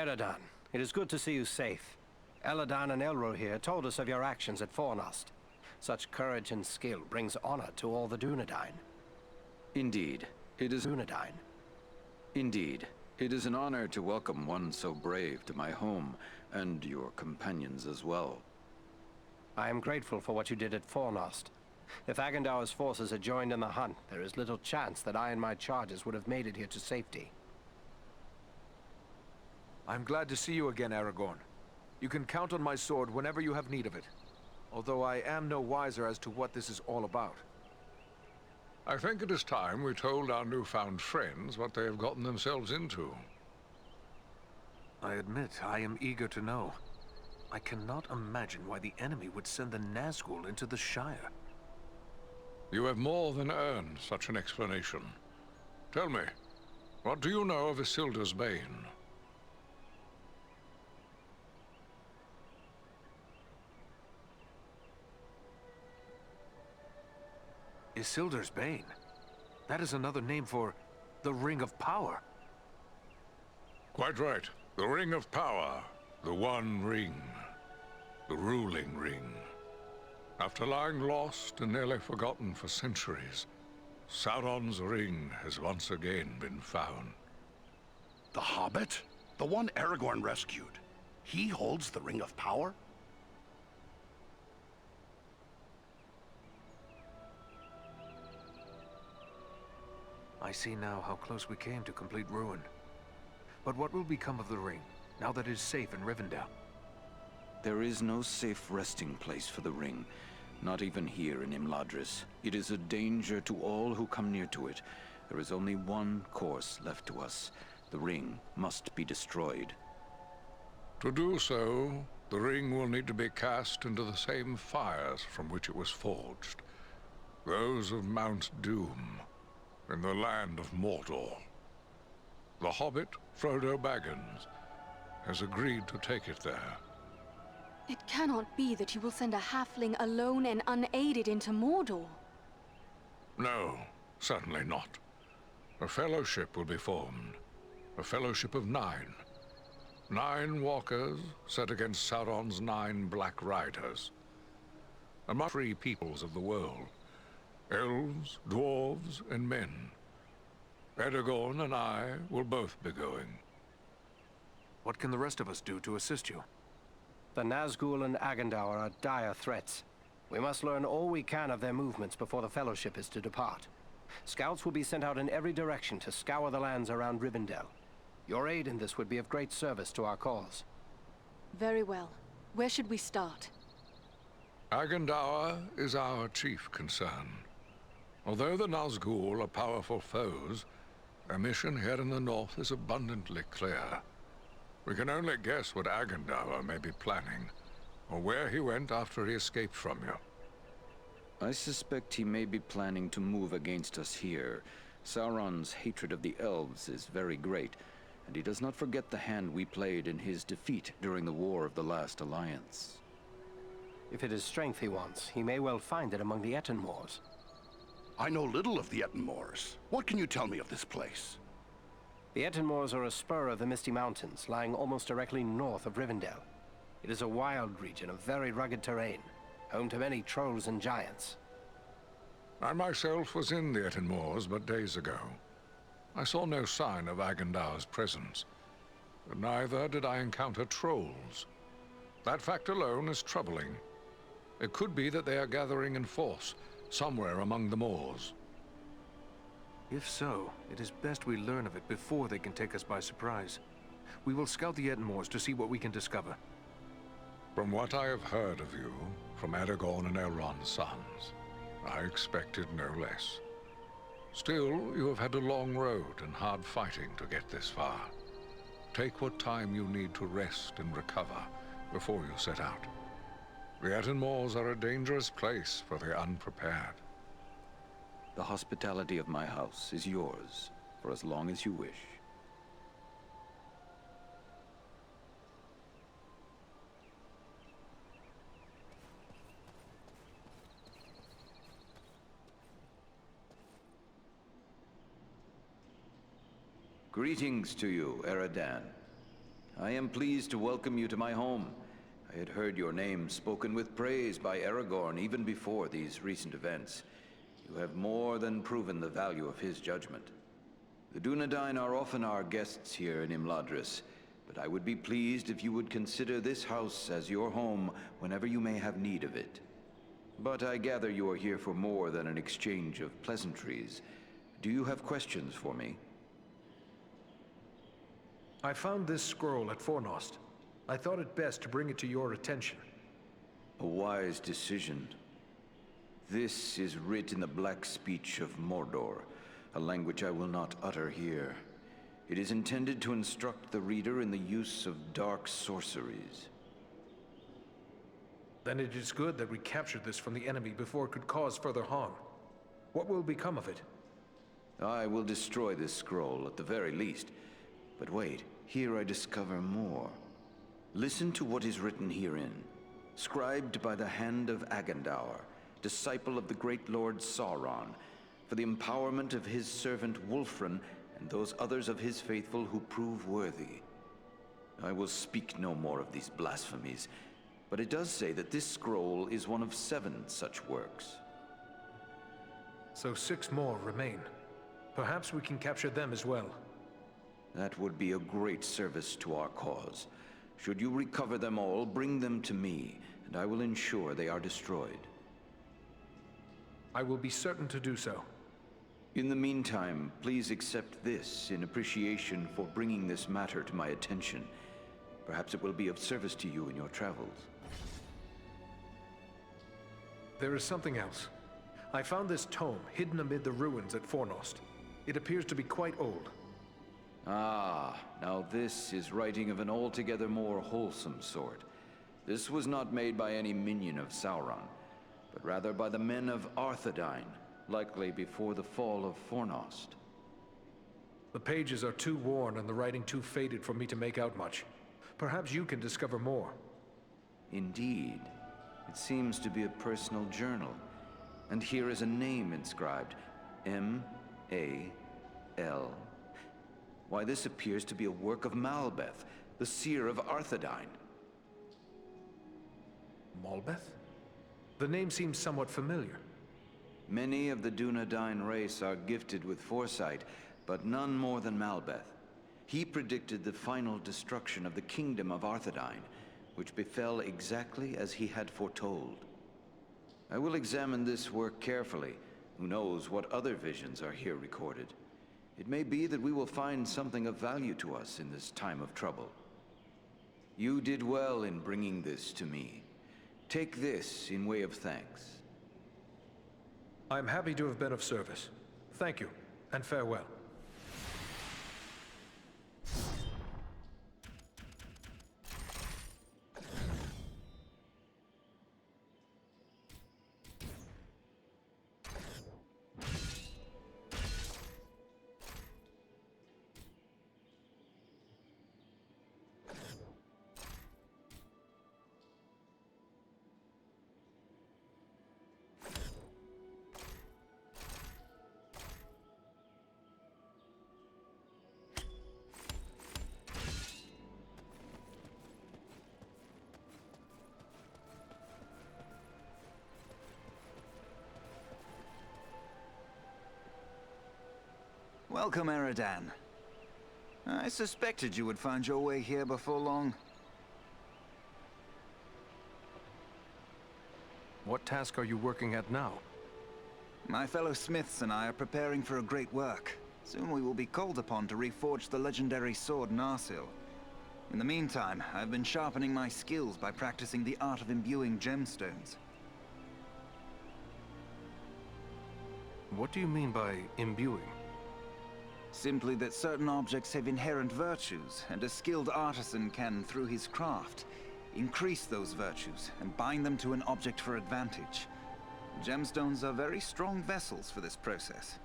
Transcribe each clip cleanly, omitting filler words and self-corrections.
Eradan, it is good to see you safe. Eladan and Elro here told us of your actions at Fornost. Such courage and skill brings honor to all the Dunedain. Indeed, it is Dunedain. Indeed, it is an honor to welcome one so brave to my home, and your companions as well. I am grateful for what you did at Fornost. If Agandaur's forces had joined in the hunt, there is little chance that I and my charges would have made it here to safety. I'm glad to see you again, Aragorn. You can count on my sword whenever you have need of it. Although I am no wiser as to what this is all about. I think it is time we told our newfound friends what they have gotten themselves into. I admit, I am eager to know. I cannot imagine why the enemy would send the Nazgul into the Shire. You have more than earned such an explanation. Tell me, what do you know of Isildur's Bane? Isildur's Bane? That is another name for the Ring of Power. Quite right. The Ring of Power. The One Ring. The ruling ring. After lying lost and nearly forgotten for centuries, Sauron's ring has once again been found. The Hobbit? The one Aragorn rescued. He holds the Ring of Power? I see now how close we came to complete ruin. But what will become of the ring, now that it is safe in Rivendell? There is no safe resting place for the ring, not even here in Imladris. It is a danger to all who come near to it. There is only one course left to us. The ring must be destroyed. To do so, the ring will need to be cast into the same fires from which it was forged. Those of Mount Doom, in the land of Mordor. The Hobbit, Frodo Baggins, has agreed to take it there. It cannot be that you will send a halfling alone and unaided into Mordor. No, certainly not. A fellowship will be formed. A fellowship of 9. 9 walkers set against Sauron's 9 Black Riders. Among free peoples of the world. Elves, dwarves, and men. Aragorn and I will both be going. What can the rest of us do to assist you? The Nazgul and Agandaur are dire threats. We must learn all we can of their movements before the Fellowship is to depart. Scouts will be sent out in every direction to scour the lands around Rivendell. Your aid in this would be of great service to our cause. Very well. Where should we start? Agandaur is our chief concern. Although the Nazgul are powerful foes, their mission here in the north is abundantly clear. We can only guess what Agandaur may be planning, or where he went after he escaped from you. I suspect he may be planning to move against us here. Sauron's hatred of the elves is very great, and he does not forget the hand we played in his defeat during the War of the Last Alliance. If it is strength he wants, he may well find it among the Ettenmoors. I know little of the Ettenmoors. What can you tell me of this place? The Ettenmoors are a spur of the Misty Mountains, lying almost directly north of Rivendell. It is a wild region of very rugged terrain, home to many trolls and giants. I myself was in the Ettenmoors but days ago. I saw no sign of Agandaur's presence, but neither did I encounter trolls. That fact alone is troubling. It could be that they are gathering in force, somewhere among the moors. If so, it is best we learn of it before they can take us by surprise. We will scout the Ettenmoors to see what we can discover. From what I have heard of you, from Aragorn and Elrond's sons, I expected no less. Still, you have had a long road and hard fighting to get this far. Take what time you need to rest and recover before you set out. The Ettenmoors are a dangerous place for the unprepared. The hospitality of my house is yours, for as long as you wish. Greetings to you, Eradan. I am pleased to welcome you to my home. I had heard your name spoken with praise by Aragorn even before these recent events. You have more than proven the value of his judgment. The Dunedain are often our guests here in Imladris, but I would be pleased if you would consider this house as your home whenever you may have need of it. But I gather you are here for more than an exchange of pleasantries. Do you have questions for me? I found this scroll at Fornost. I thought it best to bring it to your attention. A wise decision. This is writ in the black speech of Mordor, a language I will not utter here. It is intended to instruct the reader in the use of dark sorceries. Then it is good that we captured this from the enemy before it could cause further harm. What will become of it? I will destroy this scroll at the very least. But wait, here I discover more. Listen to what is written herein. Scribed by the hand of Agandaur, disciple of the great Lord Sauron, for the empowerment of his servant Wulfrun and those others of his faithful who prove worthy. I will speak no more of these blasphemies, but it does say that this scroll is one of 7 such works. So 6 more remain. Perhaps we can capture them as well. That would be a great service to our cause. Should you recover them all, bring them to me, and I will ensure they are destroyed. I will be certain to do so. In the meantime, please accept this in appreciation for bringing this matter to my attention. Perhaps it will be of service to you in your travels. There is something else. I found this tome hidden amid the ruins at Fornost. It appears to be quite old. Ah, now this is writing of an altogether more wholesome sort. This was not made by any minion of Sauron, but rather by the men of Arthedain, likely before the fall of Fornost. The pages are too worn and the writing too faded for me to make out much. Perhaps you can discover more. Indeed. It seems to be a personal journal. And here is a name inscribed. M-A-L. Why, this appears to be a work of Malbeth, the seer of Arthedain. Malbeth? The name seems somewhat familiar. Many of the Dunedain race are gifted with foresight, but none more than Malbeth. He predicted the final destruction of the kingdom of Arthedain, which befell exactly as he had foretold. I will examine this work carefully. Who knows what other visions are here recorded? It may be that we will find something of value to us in this time of trouble. You did well in bringing this to me. Take this in way of thanks. I am happy to have been of service. Thank you, and farewell. Welcome, Eradan. I suspected you would find your way here before long. What task are you working at now? My fellow smiths and I are preparing for a great work. Soon we will be called upon to reforge the legendary sword Narsil. In the meantime, I've been sharpening my skills by practicing the art of imbuing gemstones. What do you mean by imbuing? Simply that certain objects have inherent virtues, and a skilled artisan can, through his craft, increase those virtues and bind them to an object for advantage. Gemstones are very strong vessels for this process.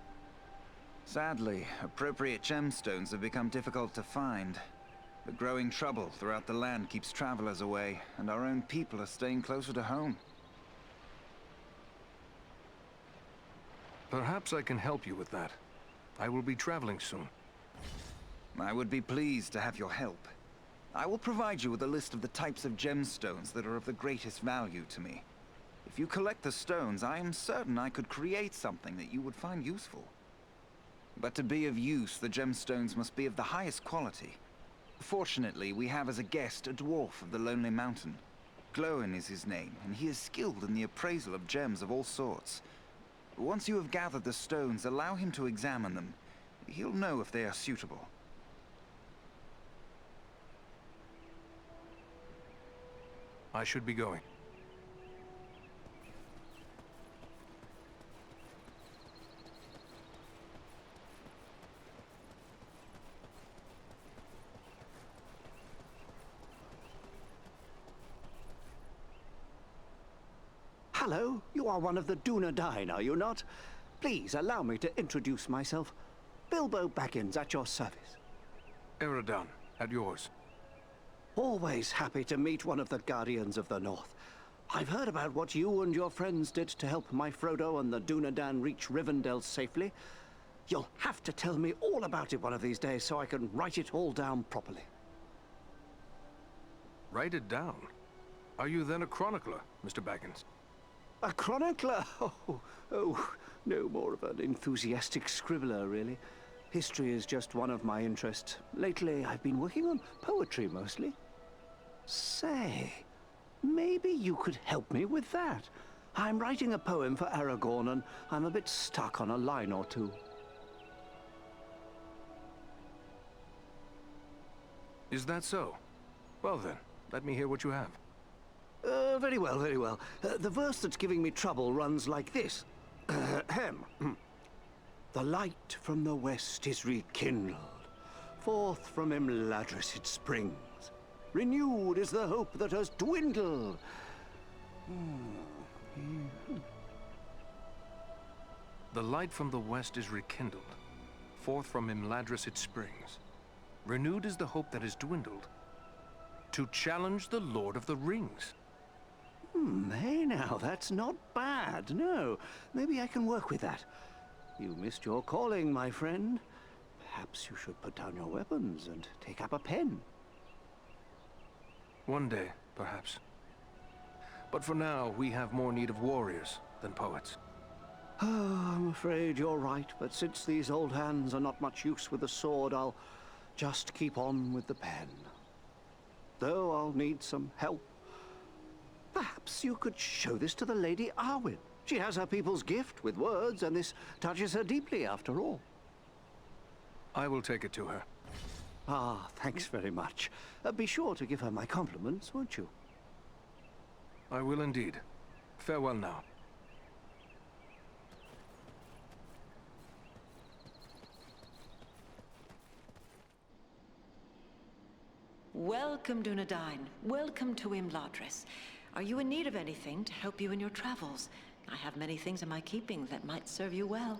Sadly, appropriate gemstones have become difficult to find. The growing trouble throughout the land keeps travelers away, and our own people are staying closer to home. Perhaps I can help you with that. I will be traveling soon. I would be pleased to have your help. I will provide you with a list of the types of gemstones that are of the greatest value to me. If you collect the stones, I am certain I could create something that you would find useful. But to be of use, the gemstones must be of the highest quality. Fortunately, we have as a guest a dwarf of the Lonely Mountain. Glowin is his name, and he is skilled in the appraisal of gems of all sorts. Once you have gathered the stones, allow him to examine them. He'll know if they are suitable. I should be going. Hello, you are one of the Dunedain, are you not? Please allow me to introduce myself. Bilbo Baggins at your service. Eridan, at yours. Always happy to meet one of the Guardians of the North. I've heard about what you and your friends did to help my Frodo and the Dunedain reach Rivendell safely. You'll have to tell me all about it one of these days so I can write it all down properly. Write it down? Are you then a chronicler, Mr. Baggins? A chronicler? Oh, no more of an enthusiastic scribbler, really. History is just one of my interests. Lately, I've been working on poetry, mostly. Say, maybe you could help me with that. I'm writing a poem for Aragorn, and I'm a bit stuck on a line or two. Is that so? Well then, let me hear what you have. Very well, very well. The verse that's giving me trouble runs like this. Ahem. The light from the west is rekindled. Forth from Imladris it springs. Renewed is the hope that has dwindled. The light from the west is rekindled. Forth from Imladris it springs. Renewed is the hope that has dwindled. To challenge the Lord of the Rings. Hey now, that's not bad, no. Maybe I can work with that. You missed your calling, my friend. Perhaps you should put down your weapons and take up a pen. One day, perhaps. But for now, we have more need of warriors than poets. Oh, I'm afraid you're right, but since these old hands are not much use with a sword, I'll just keep on with the pen. Though I'll need some help. Perhaps you could show this to the Lady Arwen. She has her people's gift with words, and this touches her deeply, after all. I will take it to her. Ah, thanks very much. Be sure to give her my compliments, won't you? I will indeed. Farewell now. Welcome, Dunedain. Welcome to Imladris. Are you in need of anything to help you in your travels? I have many things in my keeping that might serve you well.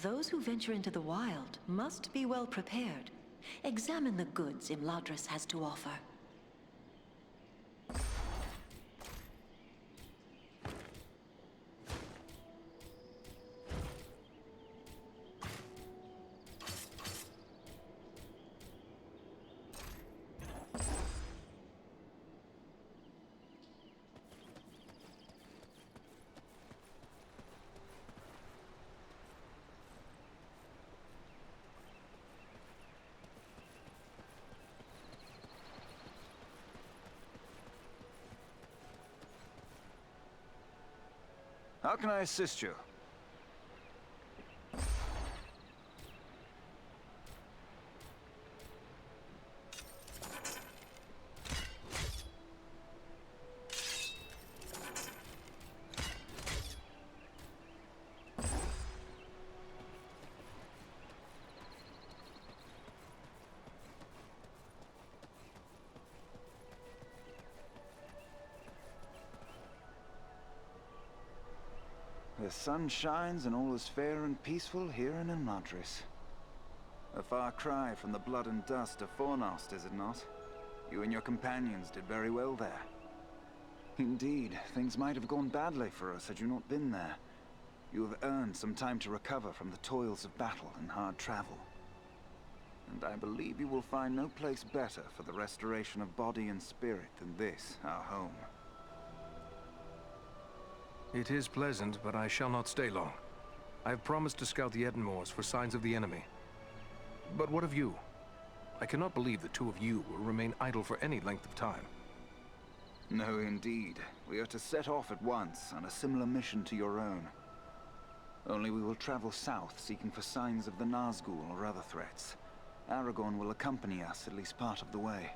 Those who venture into the wild must be well prepared. Examine the goods Imladris has to offer. How can I assist you? The sun shines and all is fair and peaceful here in Imladris. A far cry from the blood and dust of Fornost, is it not? You and your companions did very well there. Indeed, things might have gone badly for us had you not been there. You have earned some time to recover from the toils of battle and hard travel. And I believe you will find no place better for the restoration of body and spirit than this, our home. It is pleasant, but I shall not stay long. I have promised to scout the Edenmoors for signs of the enemy. But what of you? I cannot believe the two of you will remain idle for any length of time. No, indeed. We are to set off at once on a similar mission to your own. Only we will travel south, seeking for signs of the Nazgul or other threats. Aragorn will accompany us at least part of the way.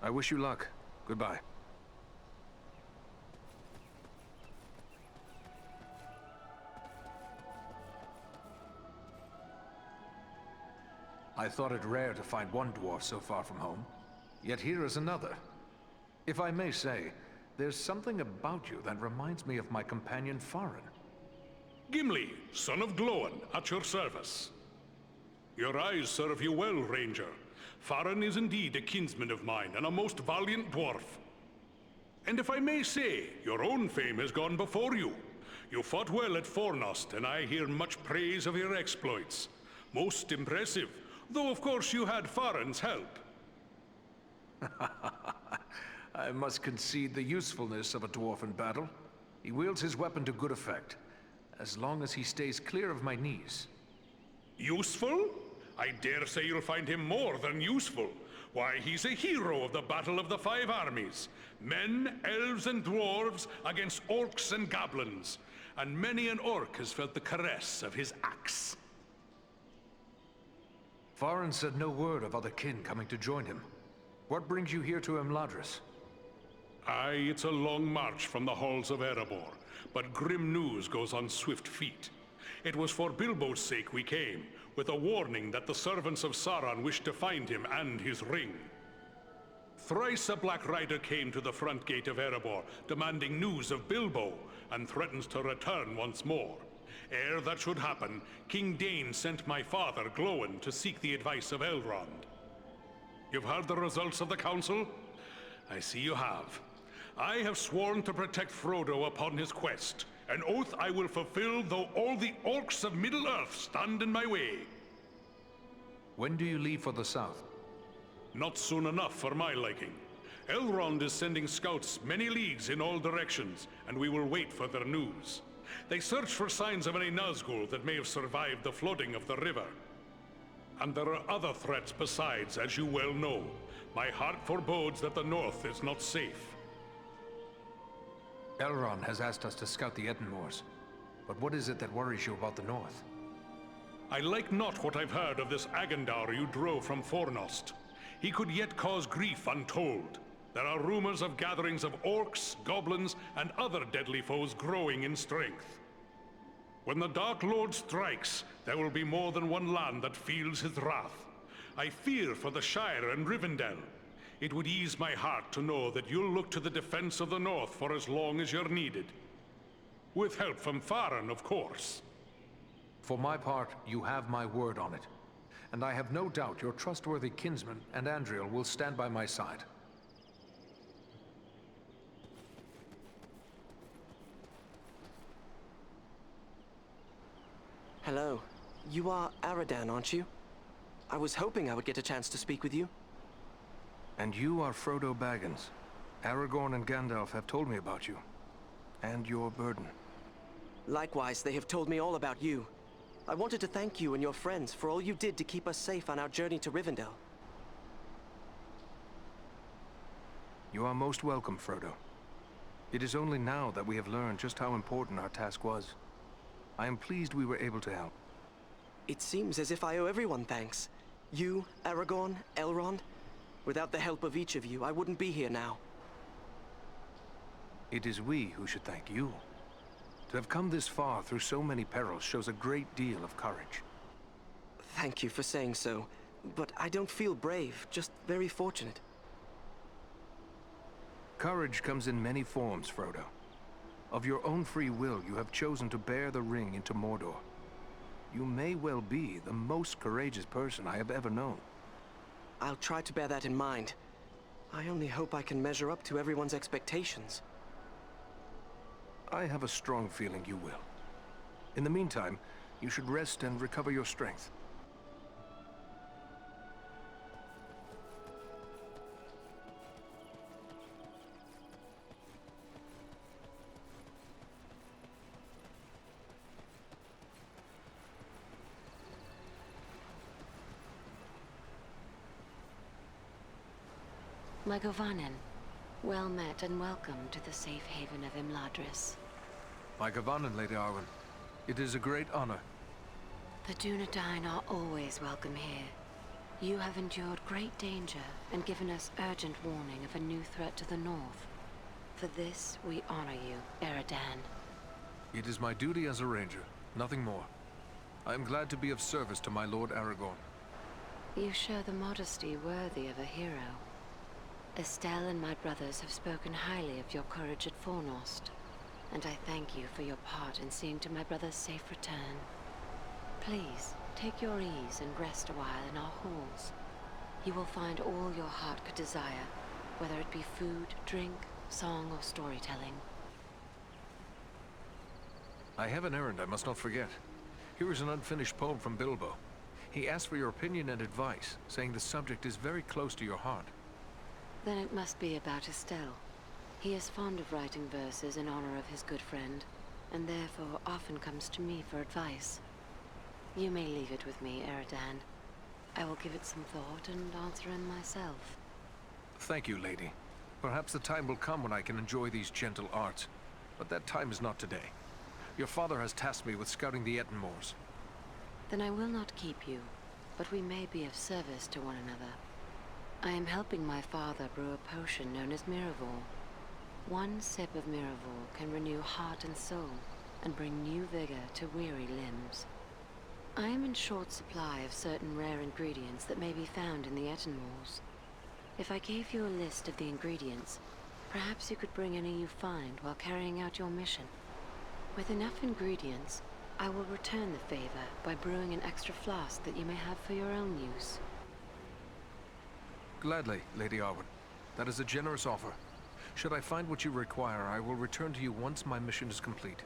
I wish you luck. Goodbye. I thought it rare to find one dwarf so far from home. Yet here is another. If I may say, there's something about you that reminds me of my companion Farin. Gimli, son of Glóin, at your service. Your eyes serve you well, Ranger. Farin is indeed a kinsman of mine, and a most valiant dwarf. And if I may say, your own fame has gone before you. You fought well at Fornost, and I hear much praise of your exploits. Most impressive, though of course you had Farin's help. I must concede the usefulness of a dwarf in battle. He wields his weapon to good effect, as long as he stays clear of my knees. Useful? I dare say you'll find him more than useful. Why, he's a hero of the Battle of the Five Armies. Men, elves, and dwarves against orcs and goblins. And many an orc has felt the caress of his axe. Farin said no word of other kin coming to join him. What brings you here to Imladris? Aye, it's a long march from the halls of Erebor, but grim news goes on swift feet. It was for Bilbo's sake we came, with a warning that the servants of Sauron wished to find him and his ring. Thrice a Black Rider came to the front gate of Erebor, demanding news of Bilbo, and threatens to return once more. Ere that should happen, King Dain sent my father, Glóin, to seek the advice of Elrond. You've heard the results of the council? I see you have. I have sworn to protect Frodo upon his quest, an oath I will fulfill though all the orcs of Middle-earth stand in my way. When do you leave for the south? Not soon enough for my liking. Elrond is sending scouts many leagues in all directions, and we will wait for their news. They search for signs of any Nazgul that may have survived the flooding of the river. And there are other threats besides, as you well know. My heart forebodes that the north is not safe. Elrond has asked us to scout the Edenmoors. But what is it that worries you about the north? I like not what I've heard of this Agendaur you drove from Fornost. He could yet cause grief untold. There are rumors of gatherings of orcs, goblins, and other deadly foes growing in strength. When the Dark Lord strikes, there will be more than one land that feels his wrath. I fear for the Shire and Rivendell. It would ease my heart to know that you'll look to the defense of the North for as long as you're needed. With help from Farron, of course. For my part, you have my word on it. And I have no doubt your trustworthy kinsman and Andriel will stand by my side. Hello. You are Aradan, aren't you? I was hoping I would get a chance to speak with you. And you are Frodo Baggins. Aragorn and Gandalf have told me about you. And your burden. Likewise, they have told me all about you. I wanted to thank you and your friends for all you did to keep us safe on our journey to Rivendell. You are most welcome, Frodo. It is only now that we have learned just how important our task was. I am pleased we were able to help. It seems as if I owe everyone thanks. You, Aragorn, Elrond. Without the help of each of you, I wouldn't be here now. It is we who should thank you. To have come this far through so many perils shows a great deal of courage. Thank you for saying so, but I don't feel brave, just very fortunate. Courage comes in many forms, Frodo. Of your own free will, you have chosen to bear the ring into Mordor. You may well be the most courageous person I have ever known. I'll try to bear that in mind. I only hope I can measure up to everyone's expectations. I have a strong feeling you will. In the meantime, you should rest and recover your strength. My Govannen, well met and welcome to the safe haven of Imladris. My Govannen, Lady Arwen. It is a great honor. The Dunedain are always welcome here. You have endured great danger and given us urgent warning of a new threat to the north. For this, we honor you, Eradan. It is my duty as a ranger, nothing more. I am glad to be of service to my Lord Aragorn. You show the modesty worthy of a hero. Estelle and my brothers have spoken highly of your courage at Fornost, and I thank you for your part in seeing to my brother's safe return. Please, take your ease and rest a while in our halls. You will find all your heart could desire, whether it be food, drink, song, or storytelling. I have an errand I must not forget. Here is an unfinished poem from Bilbo. He asked for your opinion and advice, saying the subject is very close to your heart. Then it must be about Estelle. He is fond of writing verses in honor of his good friend, and therefore often comes to me for advice. You may leave it with me, Eradan. I will give it some thought and answer him myself. Thank you, lady. Perhaps the time will come when I can enjoy these gentle arts, but that time is not today. Your father has tasked me with scouting the Ettenmoors. Then I will not keep you, but we may be of service to one another. I am helping my father brew a potion known as Miraval. One sip of Miraval can renew heart and soul, and bring new vigor to weary limbs. I am in short supply of certain rare ingredients that may be found in the Ettenmoors. If I gave you a list of the ingredients, perhaps you could bring any you find while carrying out your mission. With enough ingredients, I will return the favor by brewing an extra flask that you may have for your own use. Gladly, Lady Arwen. That is a generous offer. Should I find what you require, I will return to you once my mission is complete.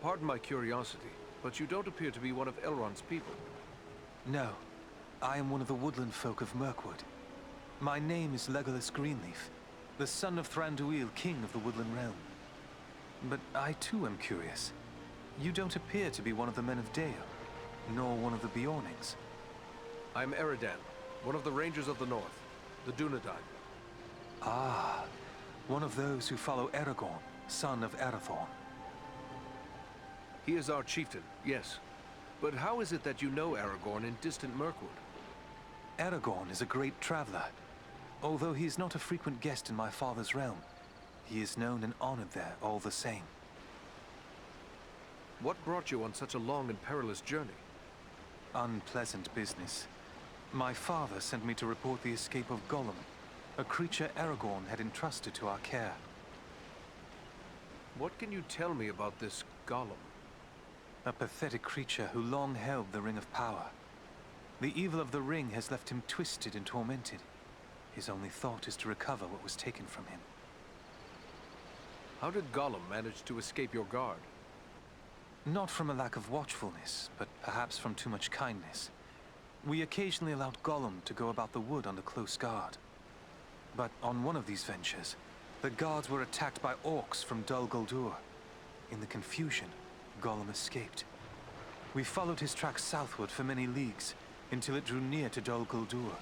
Pardon my curiosity, but you don't appear to be one of Elrond's people. No, I am one of the woodland folk of Mirkwood. My name is Legolas Greenleaf, the son of Thranduil, king of the Woodland Realm. But I too am curious. You don't appear to be one of the men of Dale, nor one of the Beornings. I am Eradan, one of the Rangers of the North, the Dunedain. Ah, one of those who follow Aragorn, son of Arathorn. He is our chieftain, yes. But how is it that you know Aragorn in distant Mirkwood? Aragorn is a great traveler. Although he is not a frequent guest in my father's realm, he is known and honored there all the same. What brought you on such a long and perilous journey? Unpleasant business. My father sent me to report the escape of Gollum, a creature Aragorn had entrusted to our care. What can you tell me about this Gollum? A pathetic creature who long held the Ring of Power. The evil of the ring has left him twisted and tormented. His only thought is to recover what was taken from him. How did Gollum manage to escape your guard? Not from a lack of watchfulness, but perhaps from too much kindness. We occasionally allowed Gollum to go about the wood under close guard. But on one of these ventures, the guards were attacked by orcs from Dol Guldur. In the confusion, Gollum escaped. We followed his tracks southward for many leagues, until it drew near to Dol Guldur.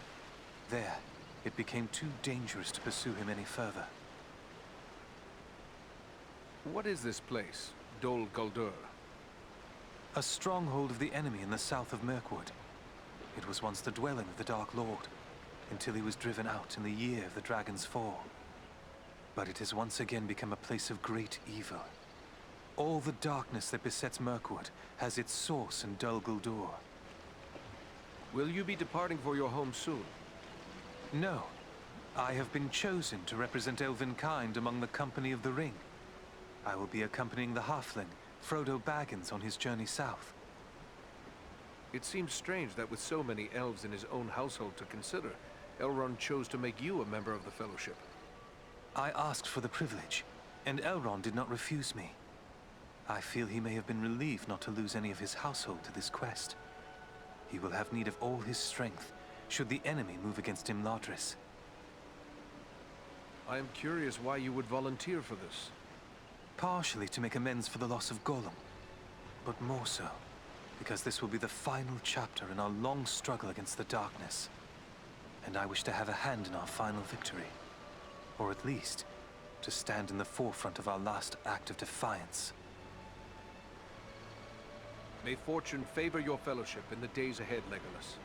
There, it became too dangerous to pursue him any further. What is this place, Dol Guldur? A stronghold of the enemy in the south of Mirkwood. It was once the dwelling of the Dark Lord, until he was driven out in the year of the Dragon's Fall. But it has once again become a place of great evil. All the darkness that besets Mirkwood has its source in Dol Guldur. Will you be departing for your home soon? No. I have been chosen to represent Elvenkind among the Company of the Ring. I will be accompanying the halfling, Frodo Baggins, on his journey south. It seems strange that with so many elves in his own household to consider, Elrond chose to make you a member of the Fellowship. I asked for the privilege, and Elrond did not refuse me. I feel he may have been relieved not to lose any of his household to this quest. He will have need of all his strength, should the enemy move against Imladris. I am curious why you would volunteer for this. Partially to make amends for the loss of Gollum, but more so because this will be the final chapter in our long struggle against the darkness. And I wish to have a hand in our final victory. Or at least, to stand in the forefront of our last act of defiance. May fortune favor your fellowship in the days ahead, Legolas.